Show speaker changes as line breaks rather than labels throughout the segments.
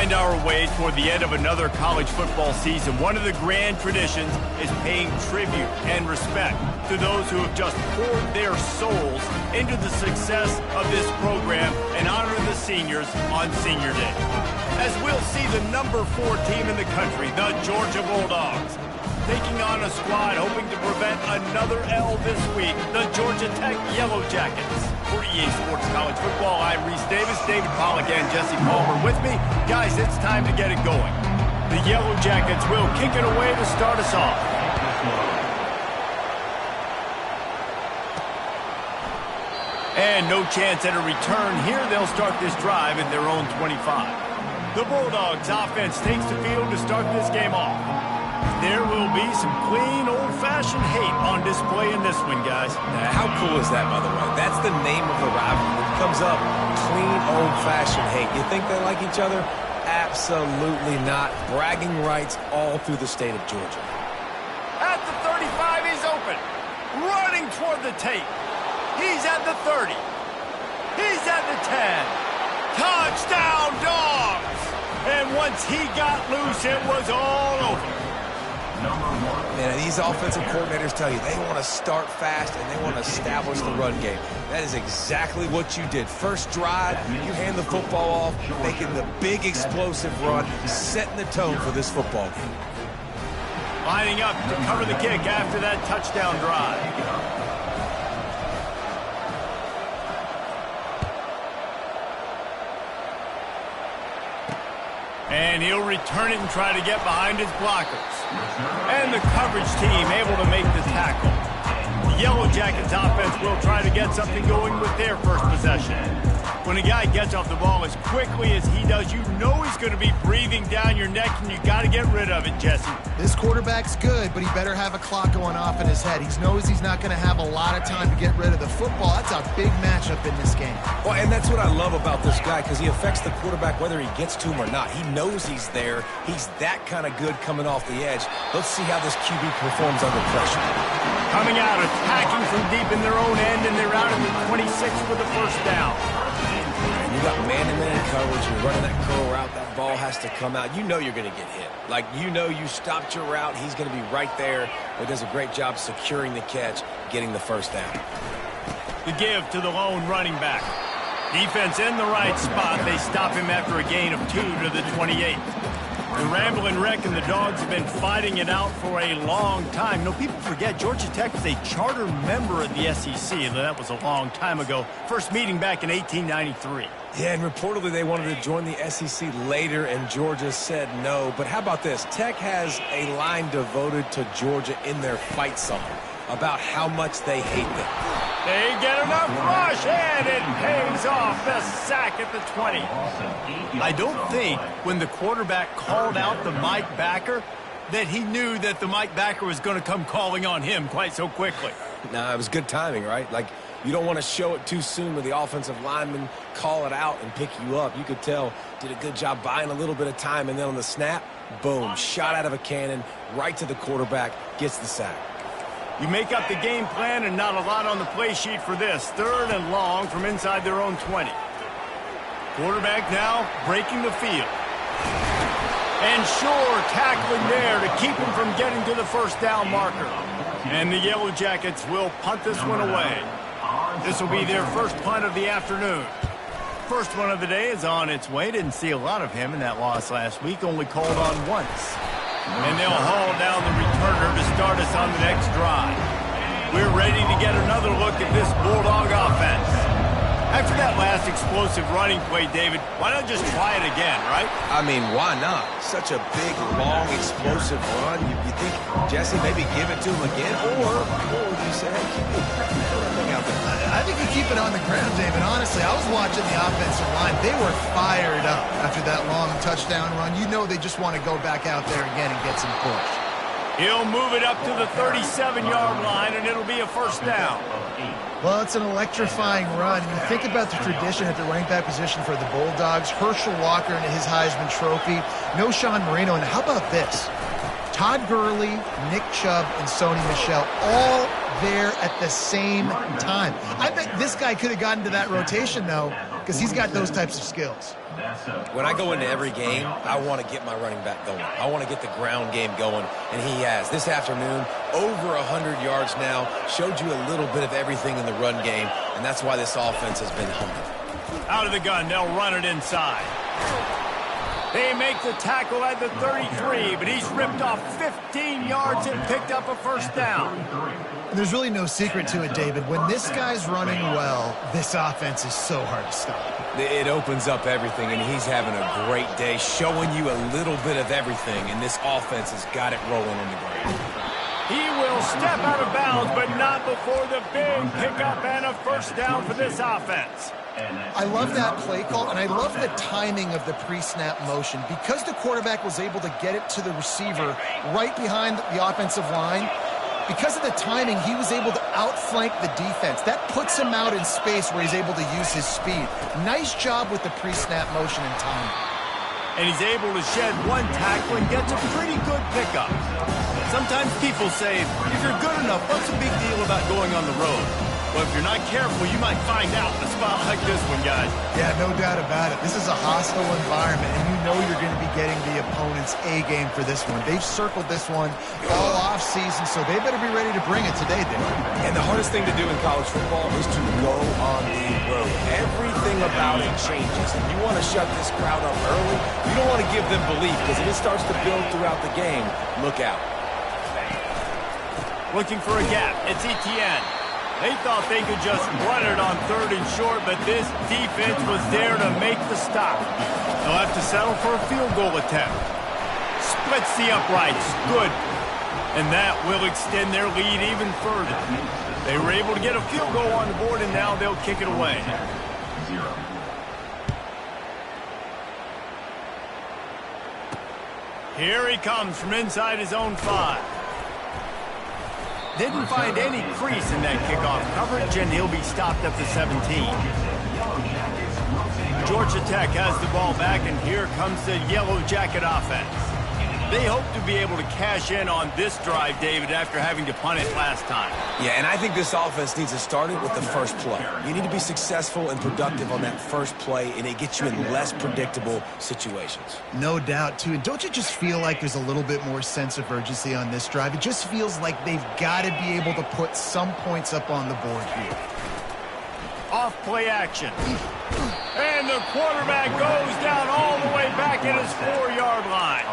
wind our way toward the end of another college football season, one of the grand traditions is paying tribute and respect to those who have just poured their souls into the success of this program and honor the seniors on Senior Day. As we'll see the number 4 team in the country, the Georgia Bulldogs, taking on a squad hoping to prevent another L this week, the Georgia Tech Yellow Jackets. For EA Sports College Football, I'm Reese Davis, David Pollack, and Jesse Palmer with me. Guys, it's time to get it going. The Yellow Jackets will kick it away to start us off. And no chance at a return here. They'll start this drive at their own 25. The Bulldogs offense takes the field to start this game off. There will be some clean, old-fashioned hate on display in this one, guys.
How cool is that, by the way? That's the name of the rivalry. It comes up, clean, old-fashioned hate. You think they like each other? Absolutely not. Bragging rights all through the state of Georgia.
At the 35, he's open. Running toward the tape. He's at the 30. He's at the 10. Touchdown, Dogs! And once he got loose, it was all over.
Man, these offensive coordinators tell you they want to start fast and they want to establish the run game. That is exactly what you did. First drive, you hand the football off, making the big explosive run, setting the tone for this football game.
Lining up to cover the kick after that touchdown drive. And he'll return it and try to get behind his blockers. And the coverage team able to make the tackle. The Yellow Jackets offense will try to get something going with their first possession. When a guy gets off the ball as quickly as he does, you know he's going to be breathing down your neck, and you got to get rid of it, Jesse.
This quarterback's good, but he better have a clock going off in his head. He knows he's not going to have a lot of time to get rid of the football. That's a big matchup in this game.
Well, and that's what I love about this guy, because he affects the quarterback whether he gets to him or not. He knows he's there. He's that kind of good coming off the edge. Let's see how this QB performs under pressure.
Coming out, attacking from deep in their own end, and they're out at the 26 for the first down.
You got man-to-man coverage, you're running that curl route, that ball has to come out. You know you're going to get hit. Like, you know you stopped your route, he's going to be right there. He does a great job securing the catch, getting the first down.
The give to the lone running back. Defense in the right spot. They stop him after a gain of 2 to the 28. The Ramblin' Wreck and the Dogs have been fighting it out for a long time. No, people forget Georgia Tech is a charter member of the SEC, and that was a long time ago. First meeting back in 1893.
Yeah, and reportedly they wanted to join the SEC later, and Georgia said no. But how about this? Tech has a line devoted to Georgia in their fight song about how much they hate them.
They get enough rush, and it pays off. The sack at the 20. I don't think when the quarterback called out the Mike backer that he knew that the Mike backer was going to come calling on him quite so quickly.
Nah, it was good timing, right? Like, you don't want to show it too soon with the offensive lineman, call it out and pick you up. You could tell, did a good job buying a little bit of time, and then on the snap, boom, shot out of a cannon, right to the quarterback, gets the sack.
You make up the game plan, and not a lot on the play sheet for this. 3rd and long from inside their own 20. Quarterback now breaking the field. And sure, tackling there to keep him from getting to the first down marker. And the Yellow Jackets will punt this one away. This will be their first punt of the afternoon. First one of the day is on its way. Didn't see a lot of him in that loss last week. Only called on once. And they'll haul down the returner to start us on the next drive. We're ready to get another look at this Bulldog offense. After that last explosive running play, David, why not just try it again, right?
I mean, why not? Such a big, long, explosive run. You think, Jesse, maybe give it to him again? Or you say, hey, keep that thing out there.
I think you keep it on the ground, David. Honestly, I was watching the offensive line. They were fired up after that long touchdown run. You know they just want to go back out there again and get some push.
He'll move it up to the 37-yard line, and it'll be a first down.
Well, it's an electrifying run. And you think about the tradition at the running back position for the Bulldogs. Herschel Walker and his Heisman Trophy. No Sean Marino. And how about this? Todd Gurley, Nick Chubb, and Sony Michel all there at the same time. I bet this guy could have gotten to that rotation, though, because he's got those types of skills.
When I go into every game, I want to get my running back going. I want to get the ground game going, and he has. This afternoon, over 100 yards now, showed you a little bit of everything in the run game, and that's why this offense has been humbled.
Out of the gun, they'll run it inside. They make the tackle at the 33, but he's ripped off 15 yards and picked up a first down.
And there's really no secret to it, David. When this guy's running well, this offense is so hard to stop.
It opens up everything, and he's having a great day, showing you a little bit of everything, and this offense has got it rolling on the ground.
He will step out of bounds, but not before the big pickup and a first down for this offense.
I love that play call, and I love the timing of the pre-snap motion. Because the quarterback was able to get it to the receiver right behind the offensive line, because of the timing, he was able to outflank the defense. That puts him out in space where he's able to use his speed. Nice job with the pre-snap motion and timing.
And he's able to shed one tackle and gets a pretty good pickup. Sometimes people say, if you're good enough, what's the big deal about going on the road? Well, if you're not careful, you might find out in a spot like this one, guys.
Yeah, no doubt about it. This is a hostile environment, and you know you're going to be getting the opponent's A-game for this one. They've circled this one all offseason, so they better be ready to bring it today, Dave.
And the hardest thing to do in college football is to go on the road. Everything about it changes. And you want to shut this crowd up early. You don't want to give them belief, because if it starts to build throughout the game, look out.
Looking for a gap. It's Etienne. They thought they could just run it on 3rd and short, but this defense was there to make the stop. They'll have to settle for a field goal attempt. Splits the uprights. Good. And that will extend their lead even further. They were able to get a field goal on the board, and now they'll kick it away. Here he comes from inside his own 5. Didn't find any crease in that kickoff coverage, and he'll be stopped at the 17. Georgia Tech has the ball back, and here comes the Yellow Jacket offense. They hope to be able to cash in on this drive, David, after having to punt it last time.
Yeah, and I think this offense needs to start it with the first play. You need to be successful and productive on that first play, and it gets you in less predictable situations.
No doubt, too. And don't you just feel like there's a little bit more sense of urgency on this drive? It just feels like they've got to be able to put some points up on the board here.
Off play action. And the quarterback goes down all the way back at his 4-yard line.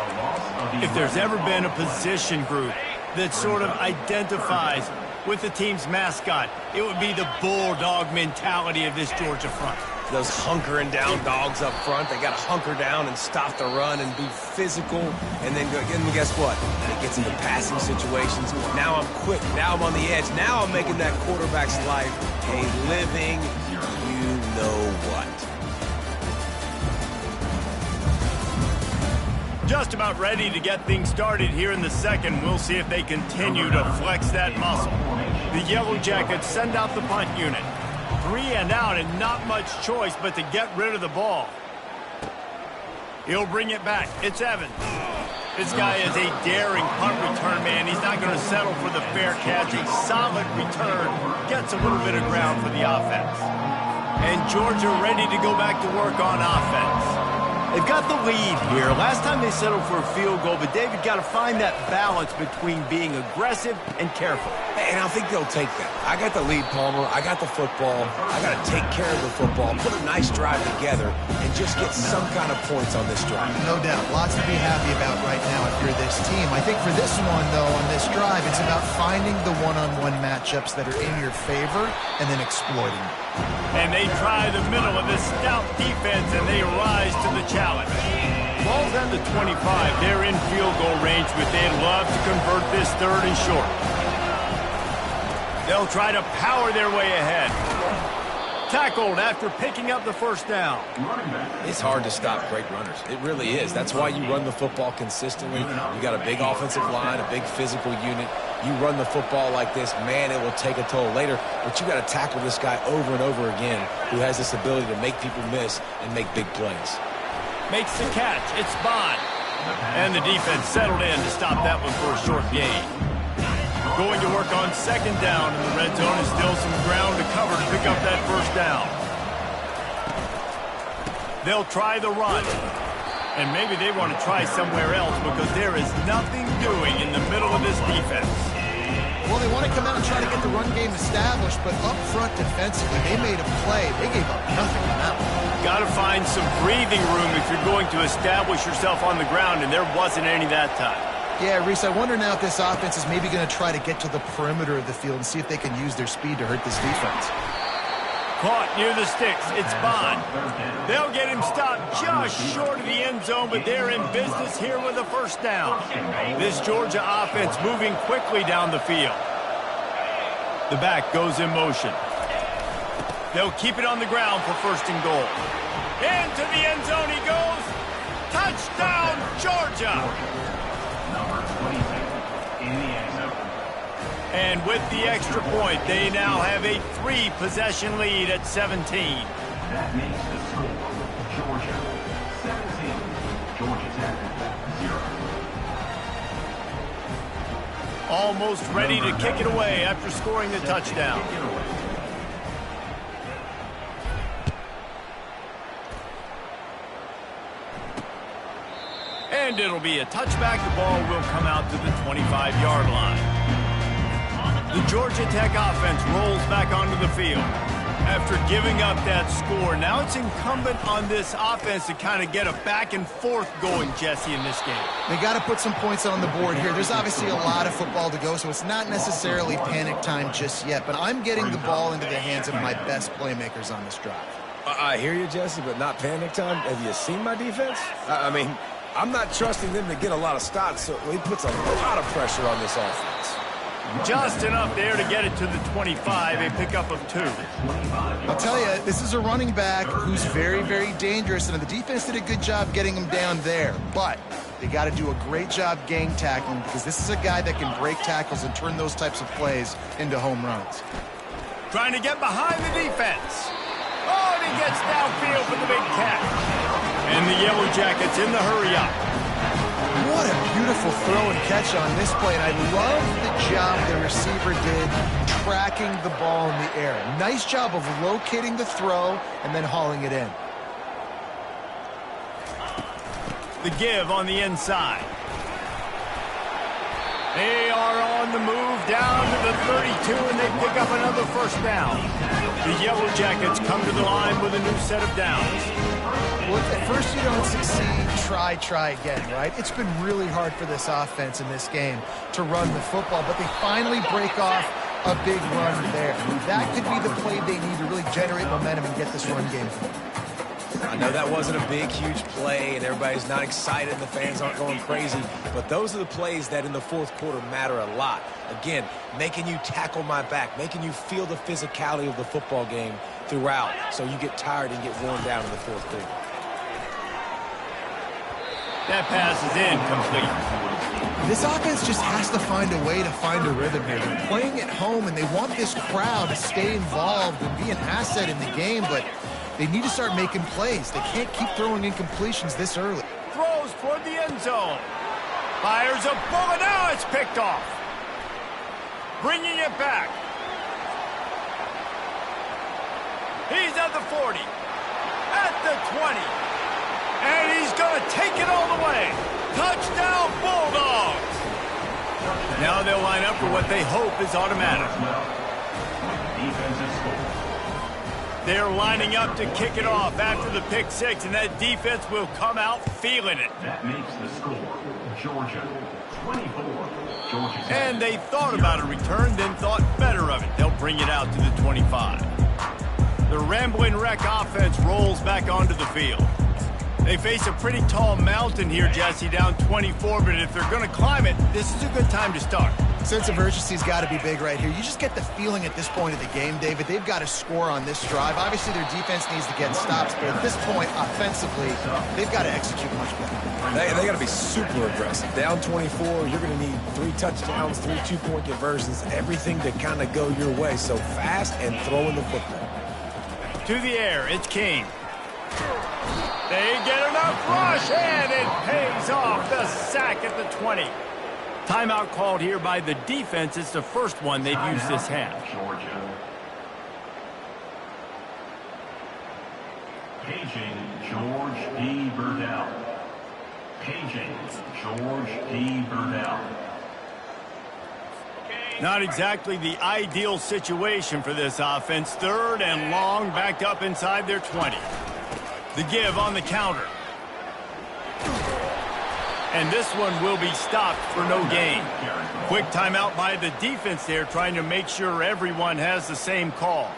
If there's ever been a position group that sort of identifies with the team's mascot, it would be the bulldog mentality of this Georgia front.
Those hunkering down dogs up front, they got to hunker down and stop the run and be physical. And then guess what? It gets into passing situations. Now I'm quick. Now I'm on the edge. Now I'm making that quarterback's life a living you-know-what.
Just about ready to get things started here in the second. We'll see if they continue to flex that muscle. The Yellow Jackets send out the punt unit. 3 and out, and not much choice but to get rid of the ball. He'll bring it back. It's Evans. This guy is a daring punt return man. He's not going to settle for the fair catch. A solid return. Gets a little bit of ground for the offense. And Georgia ready to go back to work on offense. They've got the lead here. Last time they settled for a field goal, but David got to find that balance between being aggressive and careful.
And I think they'll take that. I got the lead, Palmer. I got the football. I got to take care of the football, put a nice drive together, and just get some kind of points on this drive.
No doubt. Lots to be happy about right now if you're this team. I think for this one, though, on this drive, it's about finding the one-on-one matchups that are in your favor and then exploiting them.
And they try the middle of this stout defense, and they rise to the challenge. Ball's at the 25. They're in field goal range, but they'd love to convert this 3rd and short. They'll try to power their way ahead. Tackled after picking up the first down.
It's hard to stop great runners. It really is. That's why you run the football consistently. You got a big offensive line, a big physical unit. You run the football like this, man, it will take a toll later. But you got to tackle this guy over and over again who has this ability to make people miss and make big plays.
Makes the catch. It's Bond. And the defense settled in to stop that one for a short gain. Going to work on 2nd down in the red zone, and still some ground to cover to pick up that first down. They'll try the run. And maybe they want to try somewhere else because there is nothing doing in the middle of this defense.
Well, they want to come out and try to get the run game established, but up front defensively, they made a play. They gave up nothing on that one.
Got to find some breathing room if you're going to establish yourself on the ground, and there wasn't any that time.
Yeah, Reese, I wonder now if this offense is maybe going to try to get to the perimeter of the field and see if they can use their speed to hurt this defense.
Caught near the sticks. It's Bond. They'll get him stopped just short of the end zone, but they're in business here with a first down. This Georgia offense moving quickly down the field. The back goes in motion. They'll keep it on the ground for first and goal. Into the end zone he goes. Touchdown, Georgia! And with the extra point, they now have a 3-possession lead at 17.
That makes the score Georgia 17, Georgia Tech 0.
Almost ready to kick it away after scoring the touchdown. And it'll be a touchback. The ball will come out to the 25-yard line. The Georgia Tech offense rolls back onto the field. After giving up that score, now it's incumbent on this offense to kind of get a back and forth going, Jesse, in this game.
They got to put some points on the board here. There's obviously a lot of football to go, so it's not necessarily panic time just yet, but I'm getting the ball into the hands of my best playmakers on this drive.
I hear you, Jesse, but not panic time. Have you seen my defense? I mean, I'm not trusting them to get a lot of stops, so he puts a lot of pressure on this offense.
Just enough there to get it to the 25, a pickup of 2.
I'll tell you, this is a running back who's very, very dangerous, and the defense did a good job getting him down there. But they got to do a great job gang tackling because this is a guy that can break tackles and turn those types of plays into home runs.
Trying to get behind the defense. Oh, and he gets downfield for the big catch. And the Yellow Jackets in the hurry-up.
What a beautiful throw and catch on this play, and I love the job the receiver did tracking the ball in the air. Nice job of locating the throw and then hauling it in.
The give on the inside. They are on the move down to the 32, and they pick up another first down. The Yellow Jackets come to the line with a new set of downs.
Well, if at first you don't succeed, try again, right? It's been really hard for this offense in this game to run the football, but they finally break off a big run there. That could be the play they need to really generate momentum and get this run game going.
I know that wasn't a big, huge play, and everybody's not excited, the fans aren't going crazy, but those are the plays that in the fourth quarter matter a lot. Again, making you tackle my back, making you feel the physicality of the football game throughout, so you get tired and get worn down in the fourth quarter.
That pass is incomplete.
This offense just has to find a way to find a rhythm here. They're playing at home, and they want this crowd to stay involved and be an asset in the game, but they need to start making plays. They can't keep throwing incompletions this early.
Throws toward the end zone. Fires a bullet. Now it's picked off. Bringing it back. He's at the 40. At the 20. And he's going to take it all the way. Touchdown, Bulldogs. Now they'll line up for what they hope is automatic. They're lining up to kick it off after the pick six, and that defense will come out feeling it.
That makes the score Georgia 24, Georgia Tech.
And they thought about a return, then thought better of it. They'll bring it out to the 25. The Rambling Wreck offense rolls back onto the field. They face a pretty tall mountain here, Jesse, down 24, but if they're going to climb it, this is a good time to start.
Sense of urgency's got to be big right here. You just get the feeling at this point of the game, David, they've got to score on this drive. Obviously, their defense needs to get stops, but at this point, offensively, they've got to execute much better.
They got to be super aggressive. Down 24, you're going to need 3 touchdowns, 3 two-point conversions, everything to kind of go your way. So fast and throwing the football.
To the air, it's King. They get enough rush, and it pays off. The sack at the 20. Timeout called here by the defense. It's the first one they've used this half.
Georgia. Paging George D. Burdell. Paging, George D. Burdell.
Not exactly the ideal situation for this offense. 3rd and long, backed up inside their 20. The give on the counter. And this one will be stopped for no gain. Quick timeout by the defense there, trying to make sure everyone has the same call.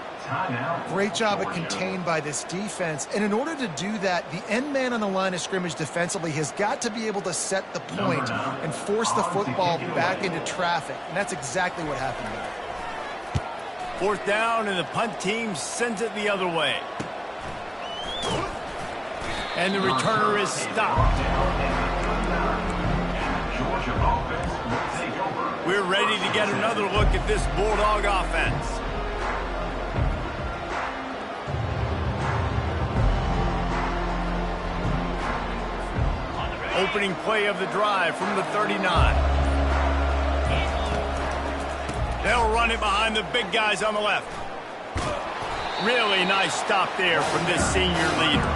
Great job of contained by this defense. And in order to do that, the end man on the line of scrimmage defensively has got to be able to set the point and force the football back into traffic. And that's exactly what happened there.
4th down, and the punt team sends it the other way. And the returner is stopped. We're ready to get another look at this Bulldog offense. Opening play of the drive from the 39. They'll run it behind the big guys on the left. Really nice stop there from this senior leader.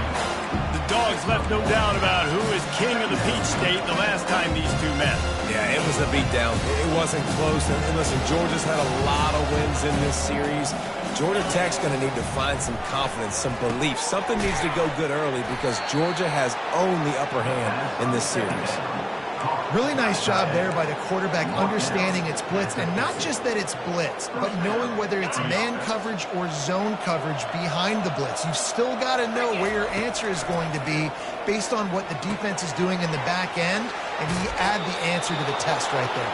The Dogs left no doubt about who is king of the Peach State the last time these two met.
Yeah, it was a beatdown. It wasn't close. And listen, Georgia's had a lot of wins in this series. Georgia Tech's going to need to find some confidence, some belief. Something needs to go good early because Georgia has owned the upper hand in this series.
Really nice job there by the quarterback understanding it's blitz, and not just that it's blitz, but knowing whether it's man coverage or zone coverage behind the blitz. You've still got to know where your answer is going to be based on what the defense is doing in the back end, and he add the answer to the test right there.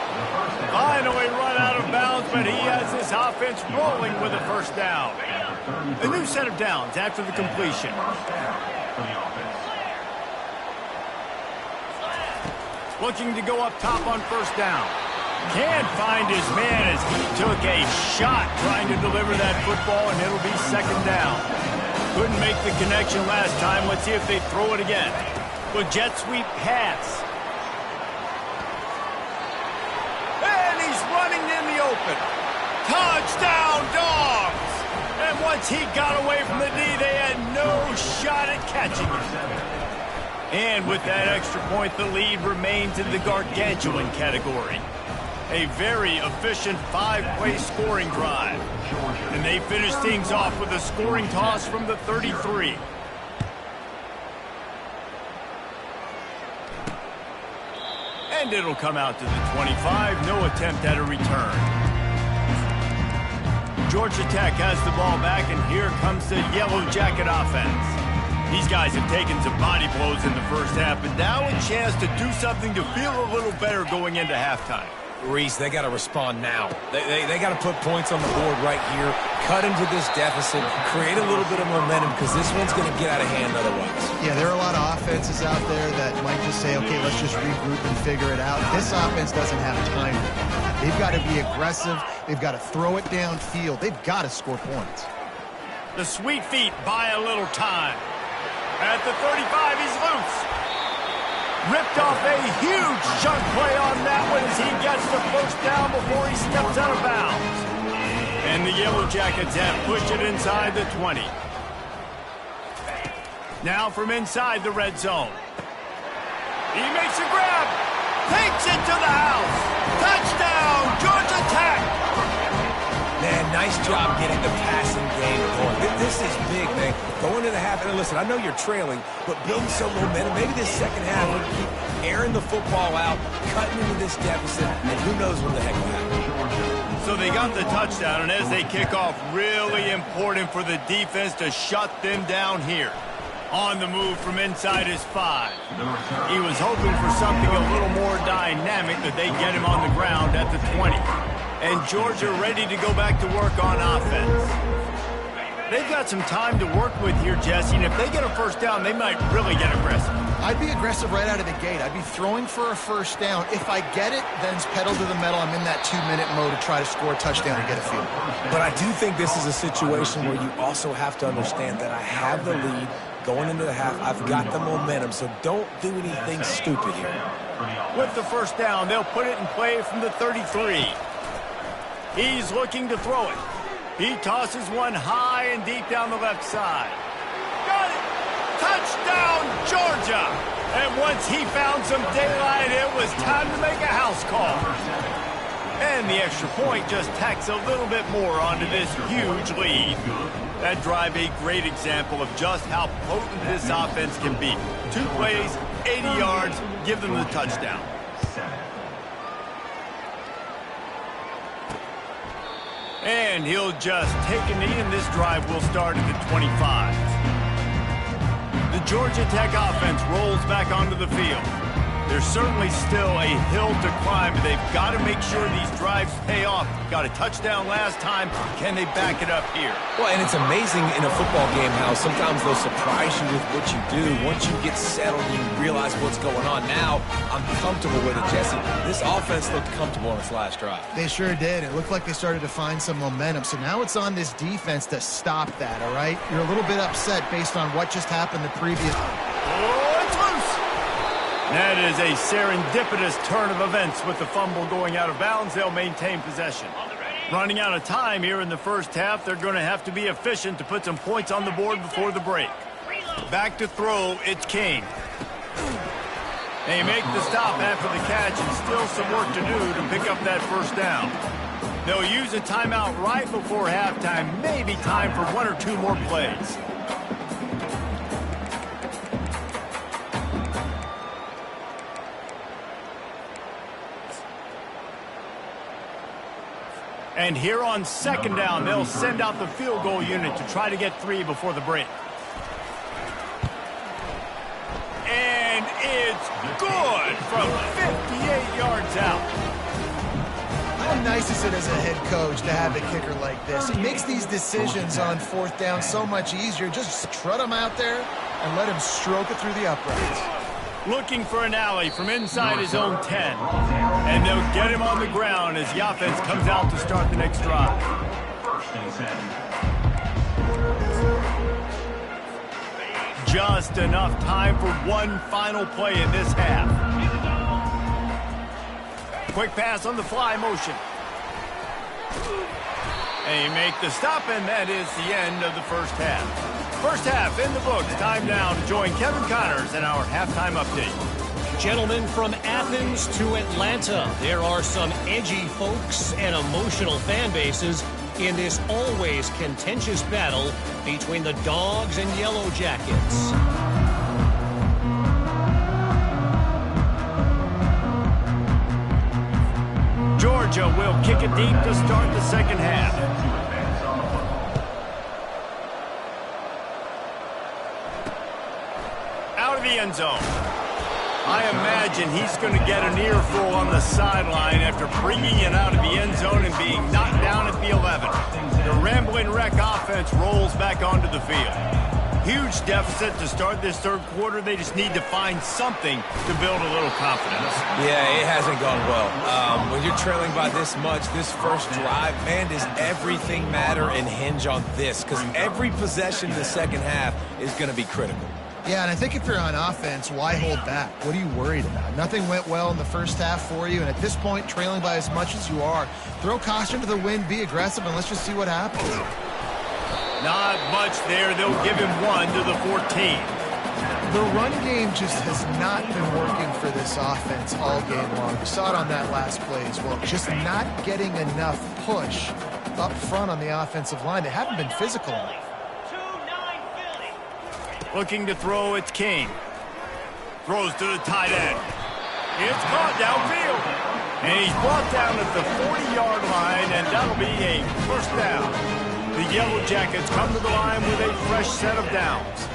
Finally run out of bounds, but he has his offense rolling with a 1st down. A new set of downs after the completion. Looking to go up top on 1st down. Can't find his man as he took a shot trying to deliver that football, and it'll be 2nd down. Couldn't make the connection last time. Let's see if they throw it again. Well, jet sweep pass. And he's running in the open. Touchdown, Dogs! And once he got away from the D, they had no shot at catching him. And with that extra point, the lead remains in the gargantuan category. A very efficient 5-play scoring drive. And they finish things off with a scoring toss from the 33. And it'll come out to the 25. No attempt at a return. Georgia Tech has the ball back, and here comes the Yellow Jacket offense. These guys have taken some body blows in the 1st half, but now a chance to do something to feel a little better going into halftime.
Reese, they got to respond now. They got to put points on the board right here, cut into this deficit, create a little bit of momentum, because this one's going to get out of hand otherwise.
Yeah, there are a lot of offenses out there that might just say, okay, let's just regroup and figure it out. This offense doesn't have time for that. They've got to be aggressive. They've got to throw it downfield. They've got to score points.
The Sweet Feet buy a little time. At the 35, he's loose. Ripped off a huge chunk play on that one as he gets the 1st down before he steps out of bounds. And the Yellow Jackets have pushed it inside the 20. Now from inside the red zone. He makes a grab. Takes it to the house. Touchdown, Georgia Tech.
Man, nice job getting the passing game going. This is big, man. Going into the half, and listen, I know you're trailing, but building some momentum. Maybe this 2nd half will keep airing the football out, cutting into this deficit, and who knows what the heck will happen.
So they got the touchdown, and as they kick off, really important for the defense to shut them down here. On the move from inside his 5. He was hoping for something a little more dynamic, that they get him on the ground at the 20. And Georgia ready to go back to work on offense. They've got some time to work with here, Jesse, and if they get a 1st down, they might really get aggressive.
I'd be aggressive right out of the gate. I'd be throwing for a 1st down. If I get it, then it's pedal to the metal. I'm in that 2-minute mode to try to score a touchdown and get a field.
But I do think this is a situation where you also have to understand that I have the lead going into the half. I've got the momentum, so don't do anything stupid here.
With the 1st down, they'll put it in play from the 33. He's looking to throw it. He tosses one high and deep down the left side. Got it! Touchdown! Touchdown, Georgia! And once he found some daylight, it was time to make a house call. And the extra point just tacks a little bit more onto this huge lead. That drive a great example of just how potent this offense can be. 2 plays, 80 yards, give them the touchdown. And he'll just take a knee, and this drive will start at the 25. The Georgia Tech offense rolls back onto the field. There's certainly still a hill to climb, but they've got to make sure these drives pay off. Got a touchdown last time. Can they back it up here?
Well, and it's amazing in a football game how sometimes they'll surprise you with what you do. Once you get settled, you realize what's going on. Now, I'm comfortable with it, Jesse. This offense looked comfortable on its last drive.
They sure did. It looked like they started to find some momentum. So now it's on this defense to stop that, all right? You're a little bit upset based on what just happened the previous...
Oh, it's loose! That is a serendipitous turn of events. With the fumble going out of bounds, they'll maintain possession. Running out of time here in the first half, they're going to have to be efficient to put some points on the board before the break. Back to throw, it's King. They make the stop after the catch, and still some work to do to pick up that first down. They'll use a timeout right before halftime, maybe time for 1 or 2 more plays. And here on second down, they'll send out the field goal unit to try to get 3 before the break. And it's good from 58 yards out.
How nice is it as a head coach to have a kicker like this? He makes these decisions on 4th down so much easier. Just strut him out there and let him stroke it through the uprights.
Looking for an alley from inside his own 10. And they'll get him on the ground as the offense comes out to start the next drive. Just enough time for one final play in this half. Quick pass on the fly motion. They make the stop, and that is the end of the first half. First half in the books. Time now to join Kevin Connors in our halftime update.
Gentlemen, from Athens to Atlanta, there are some edgy folks and emotional fan bases in this always contentious battle between the Dogs and Yellow Jackets.
Georgia will kick it deep to start the second half. Out of the end zone. I imagine he's going to get an earful on the sideline after bringing it out of the end zone and being knocked down at the 11. The Rambling Wreck offense rolls back onto the field. Huge deficit to start this third quarter. They just need to find something to build a little confidence.
Yeah, it hasn't gone well. When you're trailing by this much, this first drive, man, does everything matter and hinge on this? Because every possession in the second half is going to be critical.
Yeah, and I think if you're on offense, why hold back? What are you worried about? Nothing went well in the first half for you, and at this point, trailing by as much as you are, throw caution to the wind, be aggressive, and let's just see what happens.
Not much there. They'll give him 1 to the 14.
The run game just has not been working for this offense all game long. We saw it on that last play as well. Just not getting enough push up front on the offensive line. They haven't been physical enough.
Looking to throw, it's King. Throws to the tight end. It's caught downfield. And he's brought down at the 40-yard line, and that'll be a first down. The Yellow Jackets come to the line with a fresh set of downs.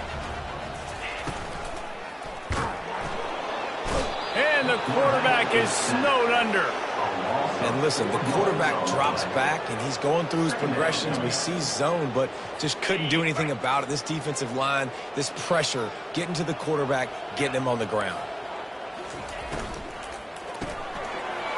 And the quarterback is snowed under.
And listen, the quarterback drops back, and he's going through his progressions. We see zone, but just couldn't do anything about it. This defensive line, this pressure, getting to the quarterback, getting him on the ground.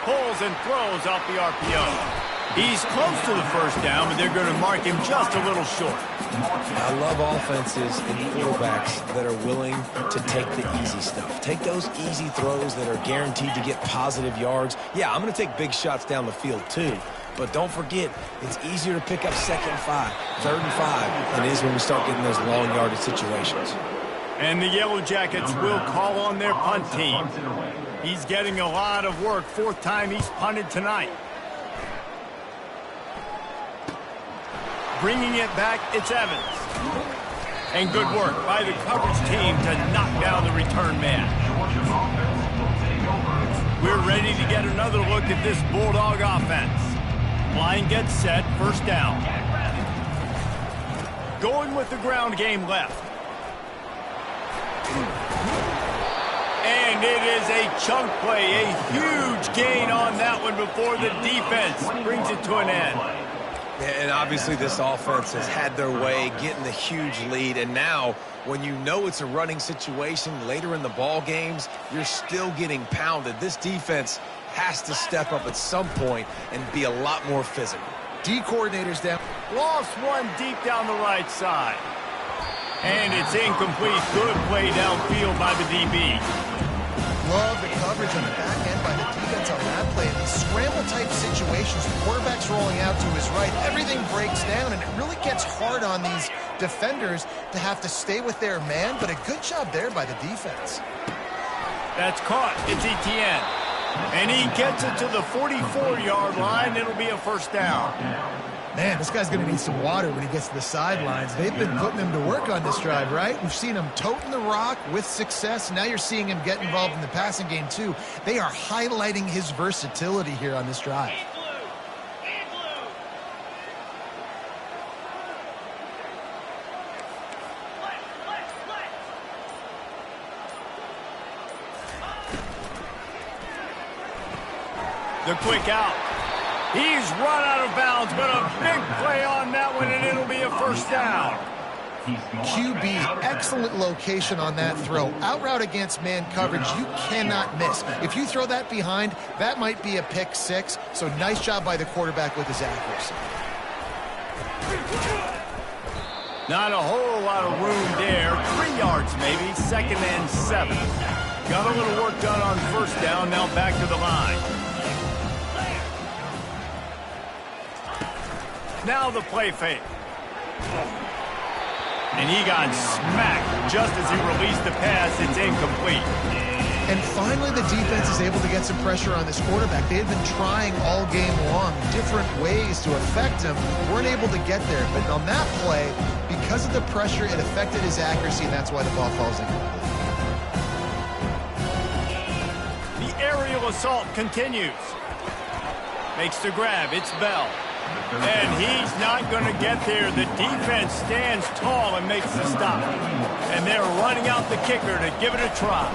Pulls and throws off the RPO. He's close to the first down, but they're going to mark him just a little short.
I love offenses and quarterbacks that are willing to take the easy stuff. Take those easy throws that are guaranteed to get positive yards. Yeah, I'm going to take big shots down the field too. But don't forget, it's easier to pick up 2nd and 5, 3rd and 5 than it is when we start getting those long yardage situations.
And the Yellow Jackets will call on their punt team. He's getting a lot of work. Fourth time he's punted tonight. Bringing it back, it's Evans. And good work by the coverage team to knock down the return man. We're ready to get another look at this Bulldog offense. Line gets set, first down. Going with the ground game left. And it is a chunk play, a huge gain on that one before the defense brings it to an end.
And obviously this offense has had their way, getting the huge lead. And now, when you know it's a running situation later in the ball games, you're still getting pounded. This defense has to step up at some point and be a lot more physical.
D coordinators down.
Lost one deep down the right side. And it's incomplete. Good play downfield by the DB.
Love the coverage on the back end by the defense on that play. In these scramble-type situations, the quarterback's rolling out to his right. Everything breaks down, and it really gets hard on these defenders to have to stay with their man, but a good job there by the defense.
That's caught. It's Etienne. And he gets it to the 44-yard line. It'll be a first down.
Man, this guy's going to need some water when he gets to the sidelines. They've been putting him to work on this drive, right? We've seen him toting the rock with success. Now you're seeing him get involved in the passing game, too. They are highlighting his versatility here on this drive.
The quick out. He's run out of bounds, but a big play on that one, and it'll be a first down.
QB, excellent location on that throw. Out route against man coverage, you cannot miss. If you throw that behind, that might be a pick six. So nice job by the quarterback with his accuracy.
Not a whole lot of room there. 3 yards maybe, second and 7. Got a little work done on first down, now back to the line. Now the play fake. And he got smacked just as he released the pass. It's incomplete.
And finally the defense is able to get some pressure on this quarterback. They had been trying all game long different ways to affect him. Weren't able to get there. But on that play, because of the pressure, it affected his accuracy, and that's why the ball falls incomplete.
The aerial assault continues. Makes the grab. It's Bell. And he's not going to get there. The defense stands tall and makes the stop. And they're running out the kicker to give it a try.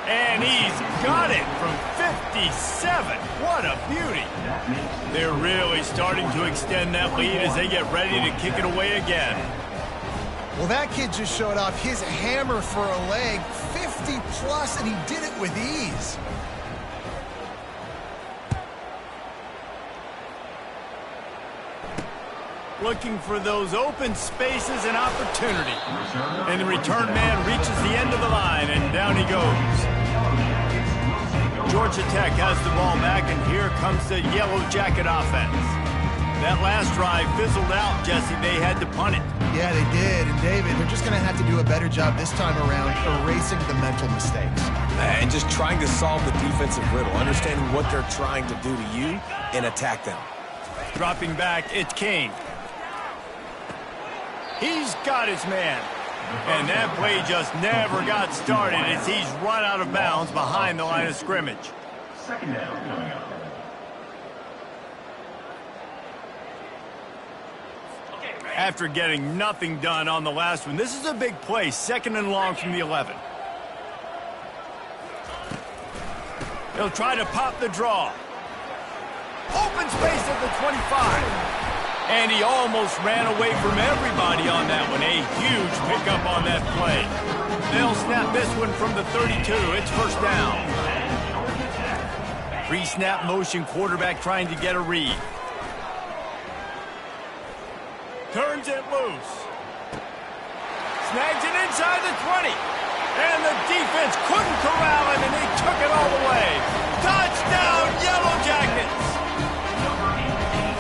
And he's got it from 57. What a beauty. They're really starting to extend that lead as they get ready to kick it away again.
Well, that kid just showed off his hammer for a leg, 50-plus, and he did it with ease.
Looking for those open spaces and opportunity. And the return man reaches the end of the line, and down he goes. Georgia Tech has the ball back, and here comes the Yellow Jacket offense. That last drive fizzled out, Jesse. They had to punt it.
Yeah, they did. And, David, they're just going to have to do a better job this time around erasing the mental mistakes.
And just trying to solve the defensive riddle, understanding what they're trying to do to you and attack them.
Dropping back, it's Kane. He's got his man. And that play just never got started as he's run out of bounds behind the line of scrimmage.
Second down coming up.
After getting nothing done on the last one, this is a big play, second and long from the 11. He'll try to pop the draw. Open space at the 25. And he almost ran away from everybody on that one. A huge pickup on that play. They'll snap this one from the 32. It's first down. Pre-snap motion, quarterback trying to get a read. Turns it loose. Snags it inside the 20. And the defense couldn't corral him, and they took it all the way. Touchdown, Yellow Jackets!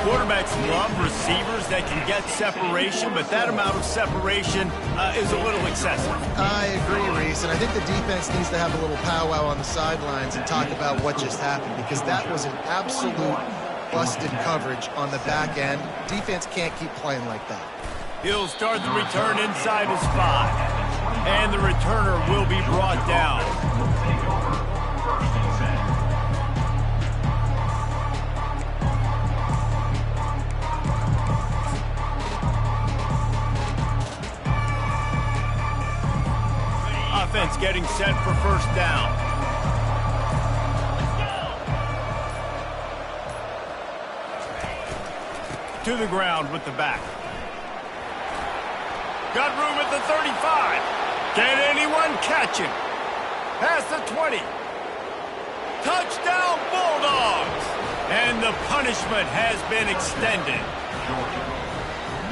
Quarterback quarterbacks love receivers that can get separation, but that amount of separation is a little excessive.
I agree, Reese, and I think the defense needs to have a little powwow on the sidelines and talk about what just happened, because that was an absolute busted coverage on the back end. Defense can't keep playing like that.
He'll start the return inside his 5, and the returner will be brought down. Offense getting set for first down. To the ground with the back. Got room at the 35. Can anyone catch him? Past the 20. Touchdown Bulldogs! And the punishment has been extended.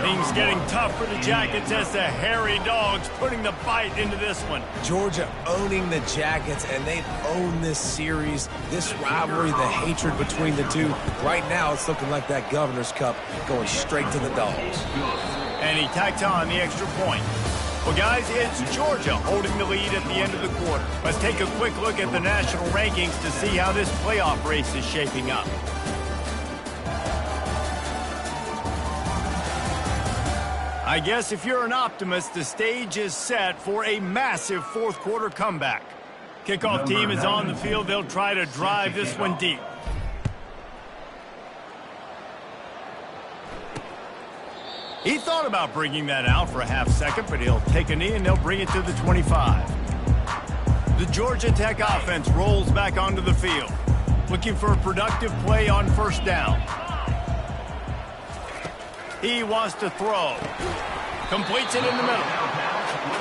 Things getting tough for the Jackets as the hairy dogs putting the bite into this one.
Georgia owning the Jackets, and they've owned this series, this rivalry, the hatred between the two. Right now, it's looking like that Governor's Cup going straight to the Dogs.
And he tacked on the extra point. Well, guys, it's Georgia holding the lead at the end of the quarter. Let's take a quick look at the national rankings to see how this playoff race is shaping up. I guess if you're an optimist, the stage is set for a massive fourth quarter comeback. Kickoff team is on the field. They'll try to drive this one deep. He thought about bringing that out for a half second, but he'll take a knee and they'll bring it to the 25. The Georgia Tech offense rolls back onto the field, looking for a productive play on first down. He wants to throw. Completes it in the middle.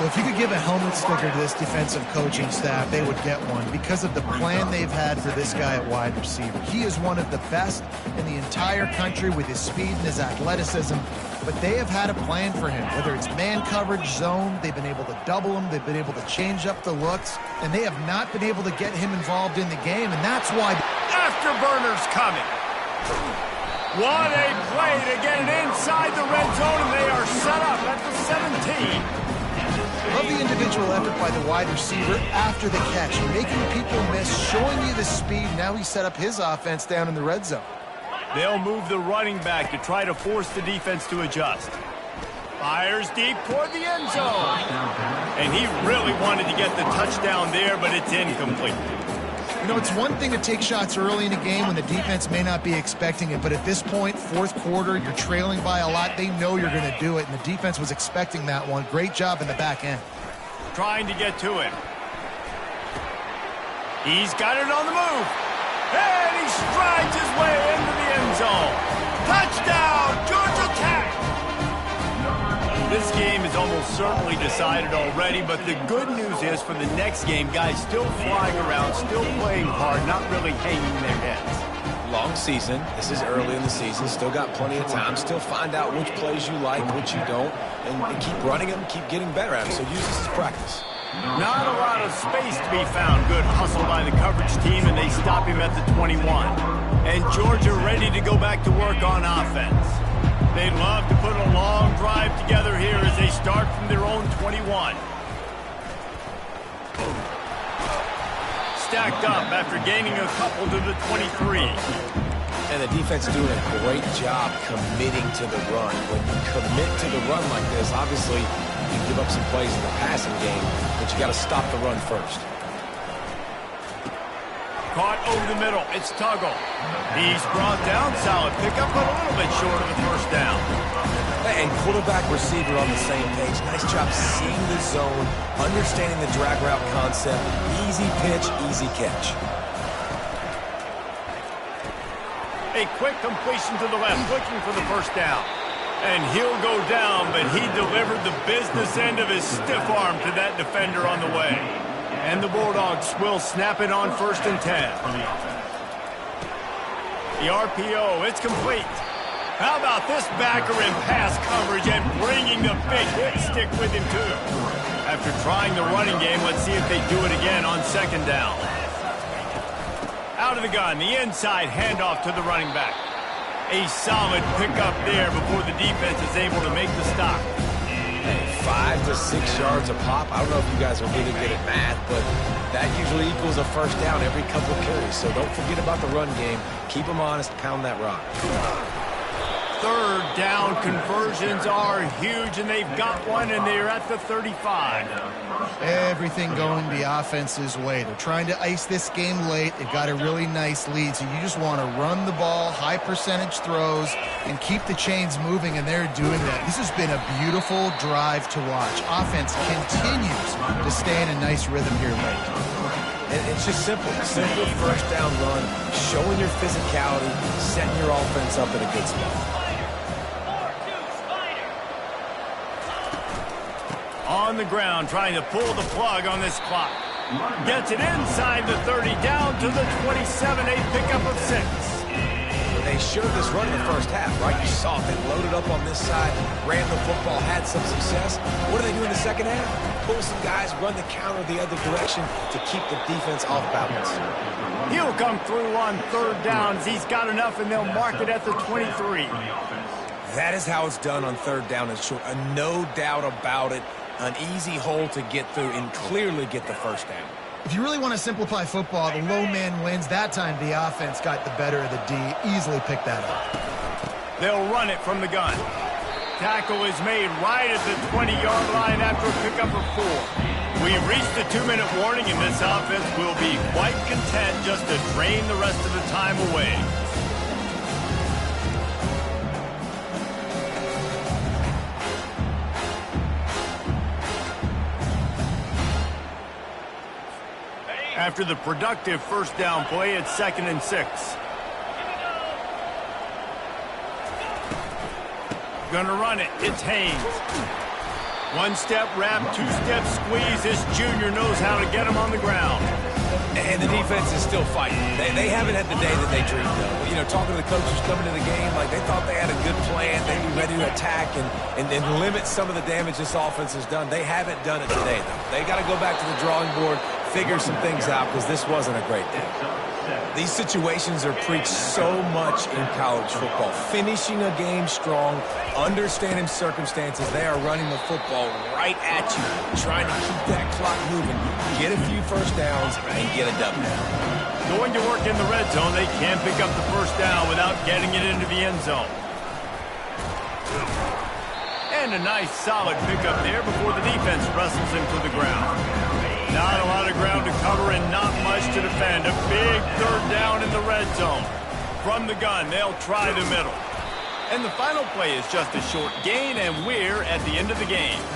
Well, if you could give a helmet sticker to this defensive coaching staff, they would get one because of the plan they've had for this guy at wide receiver. He is one of the best in the entire country with his speed and his athleticism, but they have had a plan for him. Whether it's man coverage, zone, they've been able to double him, they've been able to change up the looks, and they have not been able to get him involved in the game, and that's why...
Afterburners coming. What a play to get it inside the red zone, and they are set up at the 17.
Love the individual effort by the wide receiver after the catch, making people miss, showing you the speed. Now he set up his offense down in the red zone.
They'll move the running back to try to force the defense to adjust. Fires deep toward the end zone. And he really wanted to get the touchdown there, but it's incomplete.
You know, it's one thing to take shots early in a game when the defense may not be expecting it, but at this point, fourth quarter, you're trailing by a lot. They know you're going to do it, and the defense was expecting that one. Great job in the back end.
Trying to get to it. He's got it on the move. And he strides his way into the end zone. Touchdown, Georgia Tech! This game is almost certainly decided already, but the good news is for the next game, guys still flying around, still playing hard, not really hanging their heads.
Long season. This is early in the season. Still got plenty of time. Still find out which plays you like, which you don't, and keep running them, keep getting better at them. So use this as practice.
Not a lot of space to be found. Good hustle by the coverage team, and they stop him at the 21. And Georgia ready to go back to work on offense. They'd love to put a long drive together here as they start from their own 21. Stacked up after gaining a couple to the 23.
And the defense doing a great job committing to the run. When you commit to the run like this, obviously you give up some plays in the passing game, but you got to stop the run first.
Caught over the middle. It's Tuggle. He's brought down. Solid pickup, but a little bit short of the first down.
And quarterback receiver on the same page. Nice job seeing the zone, understanding the drag route concept. Easy pitch, easy catch.
A quick completion to the left, looking for the first down. And he'll go down, but he delivered the business end of his stiff arm to that defender on the way. And the Bulldogs will snap it on 1st and 10. The RPO, it's complete. How about this backer in pass coverage and bringing the big hit stick with him, too? After trying the running game, let's see if they do it again on 2nd down. Out of the gun, the inside handoff to the running back. A solid pickup there before the defense is able to make the stop.
Hey, 5 to 6 yards a pop. I don't know if you guys are really good at math, but that usually equals a first down every couple carries. So don't forget about the run game. Keep them honest. Pound that rock.
Third down conversions are huge, and they've got one, and they're at the 35.
Everything going the offense's way. They're trying to ice this game late. They've got a really nice lead, so you just want to run the ball, high percentage throws, and keep the chains moving, and they're doing that. This has been a beautiful drive to watch. Offense continues to stay in a nice rhythm here late.
And it's just simple. Simple first down run, showing your physicality, setting your offense up in a good spot.
On the ground, trying to pull the plug on this clock. Gets it inside the 30, down to the 27, a pickup of 6.
They showed this run in the first half, right? You saw it. They loaded up on this side, ran the football, had some success. What do they do in the second half? Pull some guys, run the counter the other direction to keep the defense off balance.
He'll come through on third downs. He's got enough, and they'll mark it at the 23.
That is how it's done on third down and short. No doubt about it. An easy hole to get through and clearly get the first down.
If you really want to simplify football, the low man wins. That time the offense got the better of the D. Easily picked that up.
They'll run it from the gun. Tackle is made right at the 20-yard line after a pickup of 4. We've reached the 2-minute warning, and this offense will be quite content just to drain the rest of the time away. After the productive first down play, it's 2nd and 6. Gonna run it. It's Haynes. One-step wrap, two-step squeeze. This junior knows how to get him on the ground.
And the defense is still fighting. They haven't had the day that they dreamed of. You know, talking to the coaches coming to the game, like they thought they had a good plan. They'd be ready to attack and limit some of the damage this offense has done. They haven't done it today, though. They got to go back to the drawing board, figure some things out, because this wasn't a great day. These situations are preached so much in college football. Finishing a game strong, understanding circumstances. They are running the football right at you, trying to keep that clock moving, get a few first downs, and get a W.
Going to work in the red zone, they can pick up the first down without getting it into the end zone. And a nice solid pickup there before the defense wrestles him to the ground. Not a lot of ground to cover and not much to defend. A big third down in the red zone. From the gun, they'll try the middle. And the final play is just a short gain, and we're at the end of the game.